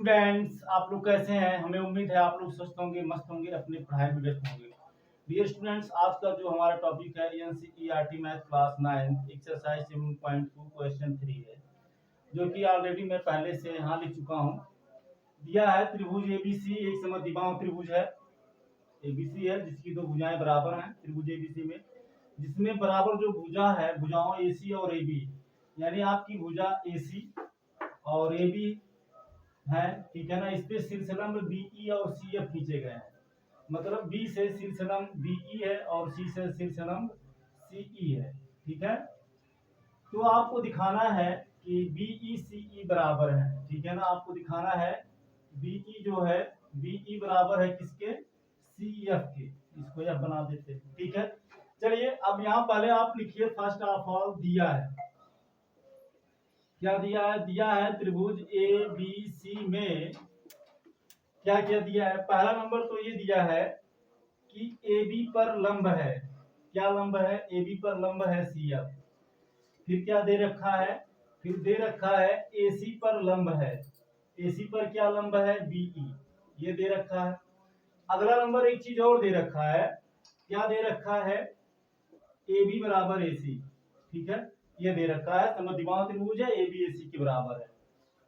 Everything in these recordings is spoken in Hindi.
स्टूडेंट्स, आप लोग कैसे हैं? हमें उम्मीद है आप लोग स्वस्थ होंगे, मस्त होंगे, अपनी पढ़ाई में व्यस्त होंगे। डियर स्टूडेंट्स, आज का जो हमारा टॉपिक है NCERT math class 9 exercise 7.2 question 3 है, जो कि ऑलरेडी मैं पहले से यहाँ लिख चुका हूँ। दिया है त्रिभुज एबीसी, एक समद्विबाहु त्रिभुज है एबीसी है, जिसकी दो भुजाएं बराबर हैं। त्रिभुज एबीसी में जिसमें बराबर जो भुजा है, भुजाओं एसी और एबी, यानी आपकी भुजा एसी और एबी है, ठीक है ना। इस पे शीर्षलंब बीई और सीएफ खींचे गए हैं, मतलब बी से शीर्षलंब बीई है और सी से शीर्षलंब सीई है, ठीक है। तो आपको दिखाना है कि बीई सीई बराबर है, ठीक है ना। आपको दिखाना है बीई जो है, बीई बराबर है किसके? सीएफ के। इसको एफ बना देते हैं, ठीक है। चलिए अब यहाँ पहले आप लिखिए, फर्स्ट ऑफ ऑल दिया है, क्या दिया है? दिया है त्रिभुज ए बी सी में क्या क्या दिया है। पहला नंबर तो ये दिया है कि ए बी पर लंब है। क्या लंब है? ए बी पर लंब है सीएफ। फिर क्या दे रखा है? फिर दे रखा है एसी पर लंब है। एसी पर क्या लंब है? बीई, ये दे रखा है। अगला नंबर एक चीज और दे रखा है, क्या दे रखा है? ए बी बराबर एसी, ठीक है, ये दे रखा है। समद्विबाहु त्रिभुज है, ए बी एसी के बराबर है।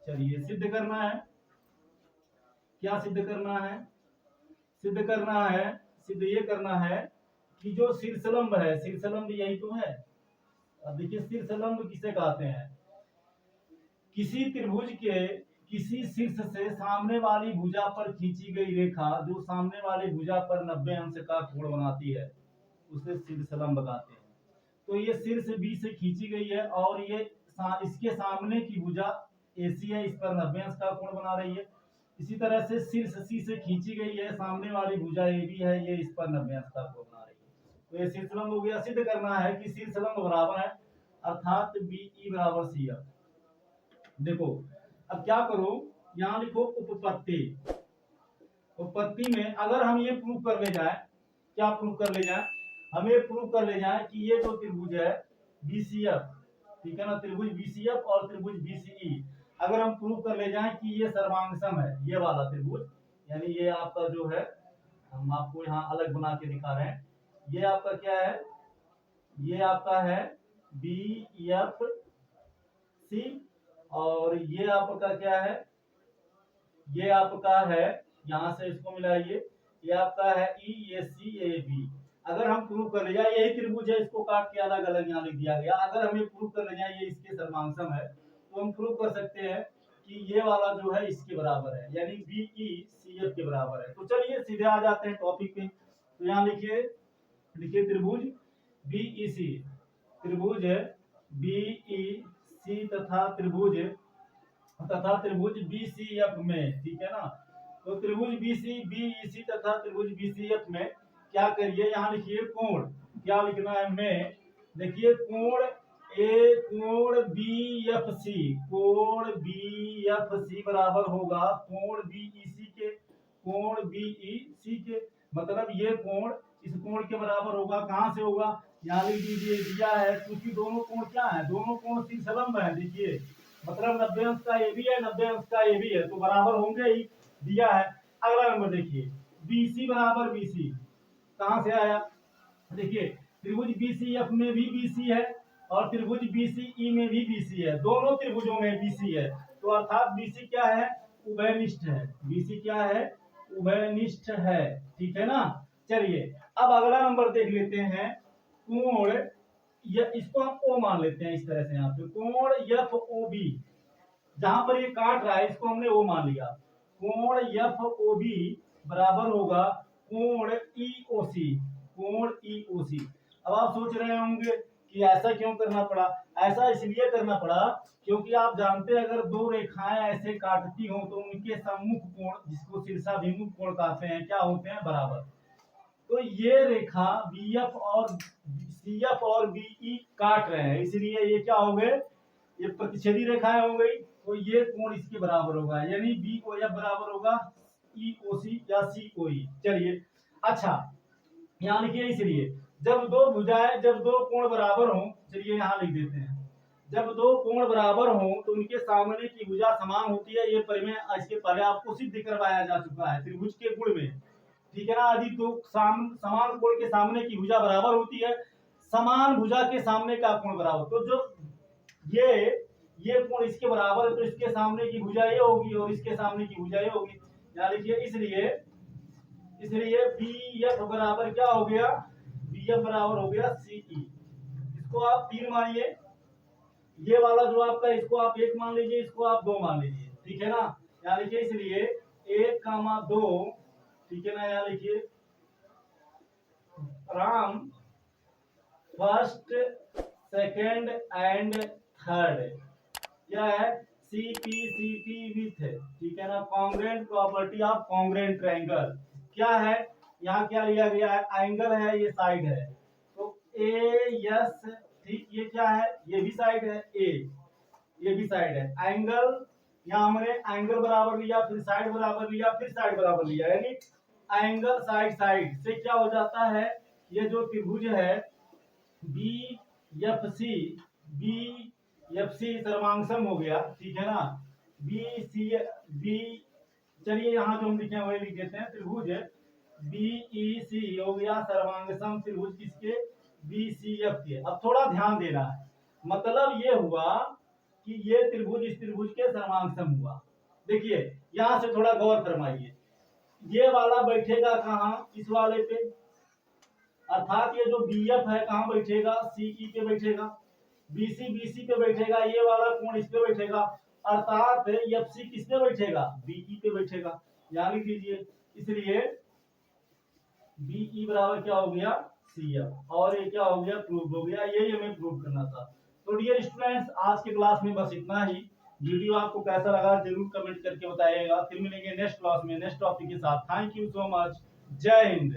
चलिए सिद्ध करना है। क्या सिद्ध करना है? सिद्ध करना है, सिद्ध ये करना है कि जो शीर्षलंब है, शीर्षलंब यही तो है। अब देखिए शीर्षलंब किसे कहते हैं? किसी त्रिभुज के किसी शीर्ष से सामने वाली भुजा पर खींची गई रेखा जो सामने वाली भुजा पर 90 अंश का कोण बनाती है, उसे शीर्षलंब कहते हैं। तो ये शीर्ष बी से खींची गई है और ये इसके सामने की भुजा एसी है, इस पर 90 अंश का कोण बना रही है। इसी तरह से शीर्ष सी से खींची गई है, सामने वाली भुजा ए बी है, ये इस पर 90 अंश का कोण बना रही है। तो ये शीर्षलंब हो गया। सिद्ध करना है कि शीर्षलंब बराबर है, अर्थात बीई बराबर सीएफ। देखो अब क्या करो, यहाँ लिखो उपपत्ति। उपपत्ति में अगर हम ये प्रूव कर ले जाए, क्या प्रूव कर ले जाए? हमें प्रूव कर ले जाए कि ये जो त्रिभुज है बीसीएफ, ठीक है ना, त्रिभुज बीसीएफ और त्रिभुज बीसीई, अगर हम प्रूव कर ले जाए कि ये सर्वांगसम है, ये वाला त्रिभुज, यानी ये आपका जो है, हम आपको यहाँ अलग बना के दिखा रहे हैं, ये आपका क्या है? ये आपका है बी एफ सी, और ये आपका क्या है? ये आपका है, यहां से इसको मिलाइए, ये आपका है ई ए सी ए बी। अगर हम प्रूव कर ले जाए, यही त्रिभुज है, इसको काट के अलग अलग यहाँ लिख दिया गया। अगर हमें प्रूव कर ले जाए ये इसके सर्वांगसम है, तो हम प्रूव कर सकते हैं कि ये वाला जो है इसके बराबर है, यानी बीई सीएफ के बराबर है। तो चलिए सीधे आ जाते हैं टॉपिक पे। तो यहाँ लिखिए, लिखिए त्रिभुज बीईसी, त्रिभुज बीईसी तथा त्रिभुज बीसीएफ में, ठीक है ना। तो त्रिभुज बीईसी तथा त्रिभुज बीसीएफ में क्या करिए, यहाँ लिखिए कोण। क्या लिखना है? में देखिए कोण ए कोण बीएफसी, कोण बीएफसी बराबर होगा कोण बीईसी के, कोण बीईसी के, मतलब ये कोण इस कोण के बराबर होगा। कहां से होगा? यहाँ लिख दीजिए, दिया है, क्योंकि दोनों कोण क्या है? दोनों कोण शीर्षलंब है। देखिए मतलब 90 अंश का ए बी है, 90 अंश का ए बी है, तो बराबर होंगे ही, दिया है। अगला नंबर देखिए, बीसी बराबर बीसी, कहां से आया? देखिए त्रिभुज बीसीएफ में भी बीसी है और त्रिभुज बीसीई में भी बीसी है, दोनों त्रिभुजों में बीसी है। तो अर्थात बीसी क्या है? उभयनिष्ठ है। बीसी क्या है? उभयनिष्ठ है, ठीक है ना। चलिए अब अगला नंबर देख लेते हैं, कोण, इसको हम ओ मान लेते हैं इस तरह से। यहाँ पे कोण एफ ओ बी, जहां पर ये काट रहा है इसको हमने ओ मान लिया। कोण एफ ओ बी बराबर होगा कोण ईओसी, कोण ईओसी। अब आप सोच रहे होंगे कि ऐसा क्यों करना पड़ा? ऐसा इसलिए करना पड़ा क्योंकि आप जानते हैं अगर दो रेखाएं ऐसे काटती हो तो उनके सम्मुख कोण, जिसको शीर्षाभिमुख कोण कहते हैं, क्या होते हैं? बराबर। तो ये रेखा बीएफ और सीएफ और बीई काट रहे हैं, इसलिए ये क्या हो गए? ये प्रतिच्छेदी रेखाएं हो गई। तो ये कोण इसके बराबर होगा, यानी बी ओ एफ बराबर होगा ईओसी या सीओई। चलिए अच्छा यहाँ लिखिए, इसलिए जब दो भुजाएं, जब दो कोण बराबर हों, चलिए यहाँ लिख देते हैं, जब दो कोण बराबर हों तो उनके सामने की भुजा समान होती है। ये परिमेय इसके पहले आपको सिद्ध करवाया जा चुका है त्रिभुज के गुण में, ठीक है ना। यदि दो समान कोण के सामने की भुजा बराबर होती है, समान भुजा के सामने का कोण बराबर, तो जो ये कोण इसके बराबर है तो इसके सामने की भुजा ये होगी और इसके सामने की भुजा ये होगी। यानी लिखिए इसलिए बी एफ बराबर क्या हो गया, बी एफ बराबर हो गया सीई। इसको आप 3 मानिए, ये वाला जो आपका इसको आप 1 मान लीजिए, इसको आप 2 मान लीजिए, ठीक है ना। यहाँ लिखिए इसलिए 1, 2, ठीक है ना। यहाँ लिखिए Ram first second and third, क्या है, CP विथ, ठीक है ना, congruent property of congruent triangle. क्या है, यहाँ क्या लिया गया है, एंगल है, ये साइड है, तो AS, ठीक, ये क्या है, ये भी साइड है, ये भी साइड है। एंगल, यहाँ हमने एंगल बराबर लिया, फिर साइड बराबर लिया, फिर साइड बराबर लिया, यानी एंगल साइड से क्या हो जाता है, ये जो त्रिभुज है BFC सर्वांगसम हो गया, ठीक है ना। बी, चलिए यहाँ जो हम लिखे हैं वही लिख देते हैं, त्रिभुज BEC हो गया सर्वांगसम त्रिभुज किसके, BCF के। अब थोड़ा ध्यान देना है, मतलब ये हुआ कि ये त्रिभुज इस त्रिभुज के सर्वांगसम हुआ। देखिए यहाँ से थोड़ा गौर फरमाइए, ये वाला बैठेगा कहाँ, इस वाले पे, अर्थात ये जो BF है कहाँ बैठेगा, CE पे बैठेगा, BC पे बैठेगा, ये वाला कोण इस पे बैठेगा, अर्थात FC किस पे बैठेगा, BE पे बैठेगा। यहाँ लिख लीजिए, इसलिए BE बराबर क्या हो गया, CF, और ये क्या हो गया, प्रूव हो गया। यही हमें प्रूव करना था। तो डियर स्टूडेंट्स, आज के क्लास में बस इतना ही। वीडियो आपको कैसा लगा जरूर कमेंट करके बताइएगा। फिर मिलेंगे नेक्स्ट क्लास में नेक्स्ट टॉपिक के साथ। Thank you so much. जय हिंद।